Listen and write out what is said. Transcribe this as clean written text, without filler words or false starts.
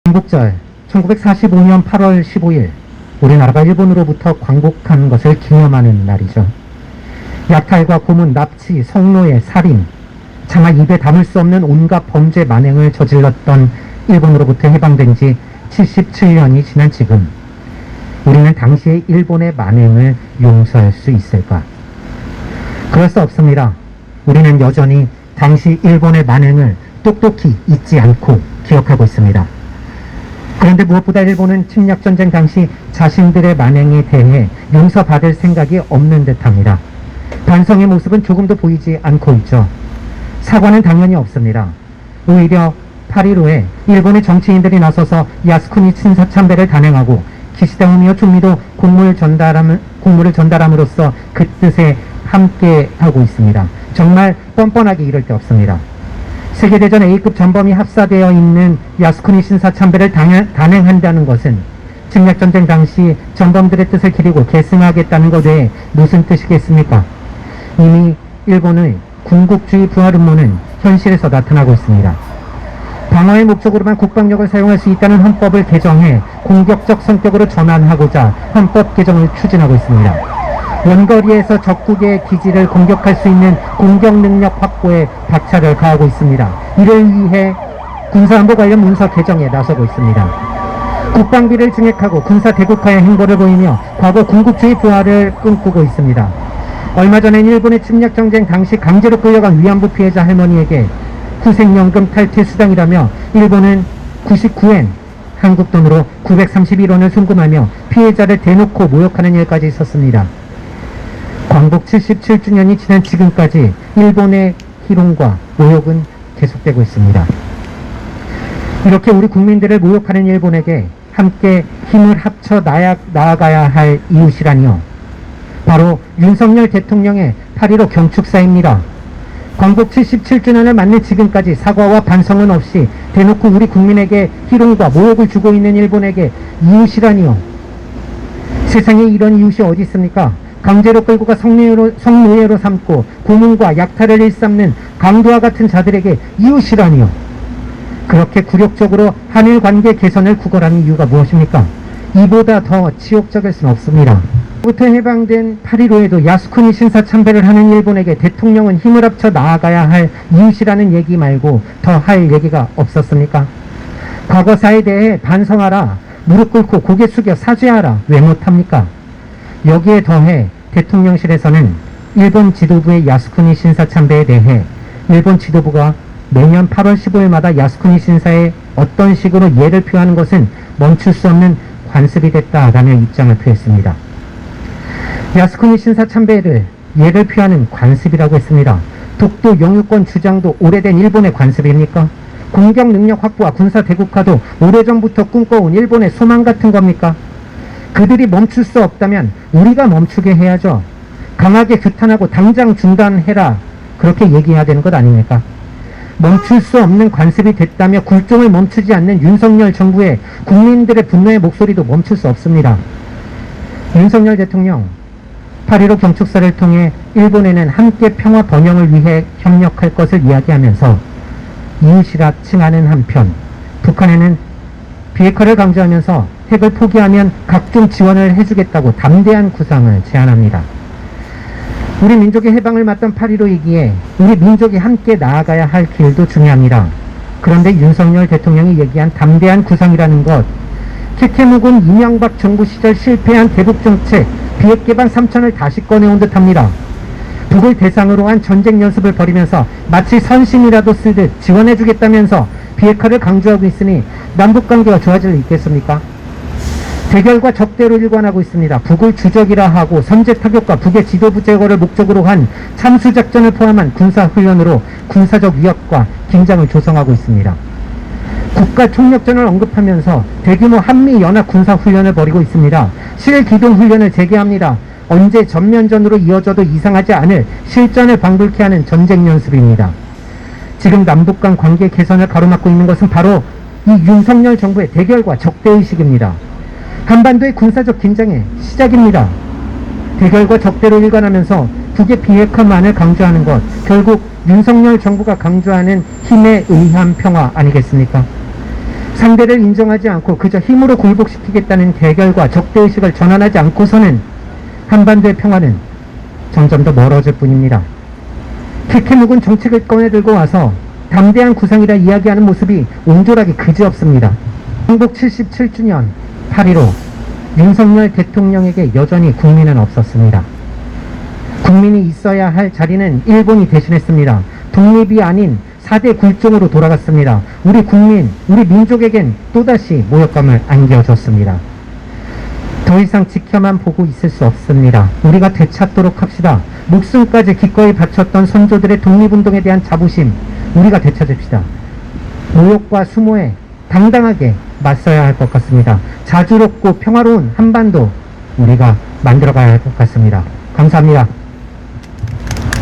광복절 1945년 8월 15일 우리나라가 일본으로부터 광복한 것을 기념하는 날이죠. 약탈과 고문, 납치, 성노예, 살인, 차마 입에 담을 수 없는 온갖 범죄 만행을 저질렀던 일본으로부터 해방된 지 77년이 지난 지금 우리는 당시의 일본의 만행을 용서할 수 있을까? 그럴 수 없습니다. 우리는 여전히 당시 일본의 만행을 똑똑히 잊지 않고 기억하고 있습니다. 그런데 무엇보다 일본은 침략전쟁 당시 자신들의 만행에 대해 용서받을 생각이 없는 듯합니다. 반성의 모습은 조금도 보이지 않고 있죠. 사과는 당연히 없습니다. 오히려 8.15에 일본의 정치인들이 나서서 야스쿠니 친사참배를 단행하고 기시다 후미오 총리도 공물을 전달함으로써 그 뜻에 함께하고 있습니다. 정말 뻔뻔하게 이럴 데 없습니다. 세계대전 A급 전범이 합사되어 있는 야스쿠니 신사참배를 단행한다는 것은 침략전쟁 당시 전범들의 뜻을 기리고 계승하겠다는 것 외에 무슨 뜻이겠습니까? 이미 일본의 군국주의 부활 음모는 현실에서 나타나고 있습니다. 방어의 목적으로만 국방력을 사용할 수 있다는 헌법을 개정해 공격적 성격으로 전환하고자 헌법 개정을 추진하고 있습니다. 원거리에서 적국의 기지를 공격할 수 있는 공격 능력 확보에 박차를 가하고 있습니다. 이를 위해 군사안보 관련 문서 개정에 나서고 있습니다. 국방비를 증액하고 군사 대국화의 행보를 보이며 과거 군국주의 부활을 꿈꾸고 있습니다. 얼마 전엔 일본의 침략전쟁 당시 강제로 끌려간 위안부 피해자 할머니에게 후생연금 탈퇴 수당이라며 일본은 99엔 한국 돈으로 931원을 송금하며 피해자를 대놓고 모욕하는 일까지 있었습니다. 광복 77주년이 지난 지금까지 일본의 희롱과 모욕은 계속되고 있습니다. 이렇게 우리 국민들을 모욕하는 일본에게 함께 힘을 합쳐 나아가야 할 이웃이라니요. 바로 윤석열 대통령의 8.15 경축사입니다. 광복 77주년을 맞는 지금까지 사과와 반성은 없이 대놓고 우리 국민에게 희롱과 모욕을 주고 있는 일본에게 이웃이라니요. 세상에 이런 이웃이 어디 있습니까? 강제로 끌고 가 성노예로 삼고 고문과 약탈을 일삼는 강도와 같은 자들에게 이웃이라니요. 그렇게 굴욕적으로 한일 관계 개선을 구걸하는 이유가 무엇입니까? 이보다 더 치욕적일 수는 없습니다. 부터 해방된 8.15에도 야스쿠니 신사참배를 하는 일본에게 대통령은 힘을 합쳐 나아가야 할 이웃이라는 얘기 말고 더 할 얘기가 없었습니까? 과거사에 대해 반성하라, 무릎 꿇고 고개 숙여 사죄하라, 왜 못합니까? 여기에 더해 대통령실에서는 일본 지도부의 야스쿠니 신사참배에 대해 일본 지도부가 매년 8월 15일마다 야스쿠니 신사에 어떤 식으로 예를 표하는 것은 멈출 수 없는 관습이 됐다라며 입장을 표했습니다. 야스쿠니 신사참배를 예를 표하는 관습이라고 했습니다. 독도 영유권 주장도 오래된 일본의 관습입니까? 공격 능력 확보와 군사 대국화도 오래전부터 꿈꿔온 일본의 소망 같은 겁니까? 그들이 멈출 수 없다면 우리가 멈추게 해야죠. 강하게 규탄하고 당장 중단해라, 그렇게 얘기해야 되는 것 아닙니까? 멈출 수 없는 관습이 됐다며 굴종을 멈추지 않는 윤석열 정부의 국민들의 분노의 목소리도 멈출 수 없습니다. 윤석열 대통령 8.15 경축사를 통해 일본에는 함께 평화 번영을 위해 협력할 것을 이야기하면서 이웃이라 칭하는 한편 북한에는 비핵화를 강조하면서 핵을 포기하면 각종 지원을 해주겠다고 담대한 구상을 제안합니다. 우리 민족의 해방을 맞던 8.15이기에 우리 민족이 함께 나아가야 할 길도 중요합니다. 그런데 윤석열 대통령이 얘기한 담대한 구상이라는 것, 최태묵은 이명박 정부 시절 실패한 대북정책 비핵 개방 3천을 다시 꺼내온 듯합니다. 북을 대상으로 한 전쟁 연습을 벌이면서 마치 선심이라도 쓰듯 지원해주겠다면서 비핵화를 강조하고 있으니 남북관계가 좋아질 리 있겠습니까? 대결과 적대로 일관하고 있습니다. 북을 주적이라 하고 선제 타격과 북의 지도부 제거를 목적으로 한 참수작전을 포함한 군사훈련으로 군사적 위협과 긴장을 조성하고 있습니다. 국가총력전을 언급하면서 대규모 한미연합 군사훈련을 벌이고 있습니다. 실기동훈련을 재개합니다. 언제 전면전으로 이어져도 이상하지 않을 실전을 방불케 하는 전쟁 연습입니다. 지금 남북 간 관계 개선을 가로막고 있는 것은 바로 이 윤석열 정부의 대결과 적대의식입니다. 한반도의 군사적 긴장의 시작입니다. 대결과 적대로 일관하면서 북의 비핵화만을 강조하는 것, 결국 윤석열 정부가 강조하는 힘에 의한 평화 아니겠습니까? 상대를 인정하지 않고 그저 힘으로 굴복시키겠다는 대결과 적대의식을 전환하지 않고서는 한반도의 평화는 점점 더 멀어질 뿐입니다. 캐캐 묵은 정책을 꺼내들고 와서 담대한 구상이라 이야기하는 모습이 옹졸하기 그지없습니다. 광복 77주년 8.15 윤석열 대통령에게 여전히 국민은 없었습니다. 국민이 있어야 할 자리는 일본이 대신했습니다. 독립이 아닌 4대 굴종으로 돌아갔습니다. 우리 국민, 우리 민족에겐 또다시 모욕감을 안겨줬습니다. 더 이상 지켜만 보고 있을 수 없습니다. 우리가 되찾도록 합시다. 목숨까지 기꺼이 바쳤던 선조들의 독립운동에 대한 자부심, 우리가 되찾읍시다. 모욕과 수모에 당당하게 맞서야 할 것 같습니다. 자주롭고 평화로운 한반도 우리가 만들어가야 할 것 같습니다. 감사합니다.